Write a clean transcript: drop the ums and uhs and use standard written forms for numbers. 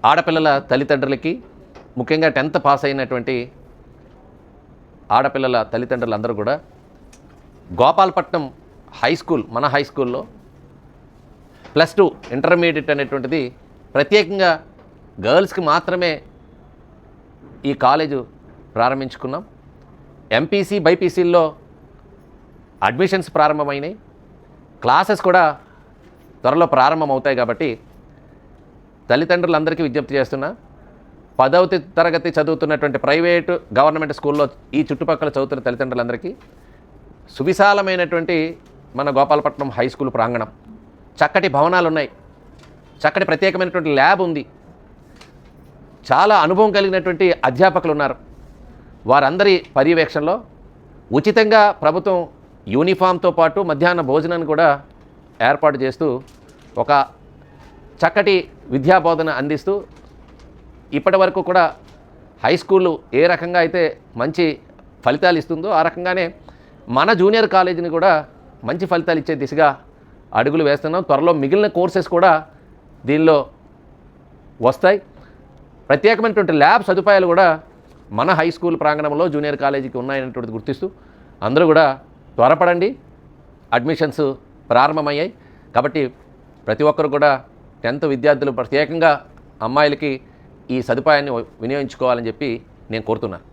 ఆడపిల్లల తల్లిదండ్రులకి, ముఖ్యంగా 10th పాస్ అయినటువంటి ఆడపిల్లల తల్లిదండ్రులందరూ కూడా గోపాలపట్నం హై స్కూల్, మన హై స్కూల్లో +2 ఇంటర్మీడియట్ అనేటువంటిది ప్రత్యేకంగా గర్ల్స్కి మాత్రమే ఈ కాలేజు ప్రారంభించుకున్నాం. ఎంపీసీ, బైపీసీల్లో అడ్మిషన్స్ ప్రారంభమైనాయి. క్లాసెస్ కూడా త్వరలో ప్రారంభమవుతాయి. కాబట్టి తల్లిదండ్రులందరికీ విజ్ఞప్తి చేస్తున్నా, 10వ తరగతి చదువుతున్నటువంటి ప్రైవేటు, గవర్నమెంట్ స్కూల్లో ఈ చుట్టుపక్కల చదువుతున్న తల్లిదండ్రులందరికీ సువిశాలమైనటువంటి మన గోపాలపట్నం హై స్కూల్ ప్రాంగణం, చక్కటి భవనాలు ఉన్నాయి, చక్కటి ప్రత్యేకమైనటువంటి ల్యాబ్ ఉంది, చాలా అనుభవం కలిగినటువంటి అధ్యాపకులు ఉన్నారు. వారందరి పర్యవేక్షణలో ఉచితంగా ప్రభుత్వం యూనిఫామ్తో పాటు మధ్యాహ్న భోజనాన్ని కూడా ఏర్పాటు చేస్తూ ఒక చక్కటి విద్యాబోధన అందిస్తూ ఇప్పటి వరకు కూడా హై స్కూలు ఏ రకంగా అయితే మంచి ఫలితాలు ఇస్తుందో ఆ రకంగానే మన జూనియర్ కాలేజీని కూడా మంచి ఫలితాలు ఇచ్చే దిశగా అడుగులు వేస్తున్నాం. త్వరలో మిగిలిన కోర్సెస్ కూడా దీనిలో వస్తాయి. ప్రత్యేకమైనటువంటి ల్యాబ్ సదుపాయాలు కూడా మన హై స్కూల్ ప్రాంగణంలో జూనియర్ కాలేజీకి ఉన్నాయనేటువంటిది గుర్తిస్తూ అందరూ కూడా త్వరపడండి. అడ్మిషన్స్ ప్రారంభమయ్యాయి. కాబట్టి ప్రతి ఒక్కరు కూడా 10th విద్యార్థులు, ప్రత్యేకంగా అమ్మాయిలకి ఈ సదుపాయాన్ని వినియోగించుకోవాలని చెప్పి నేను కోరుతున్నాను.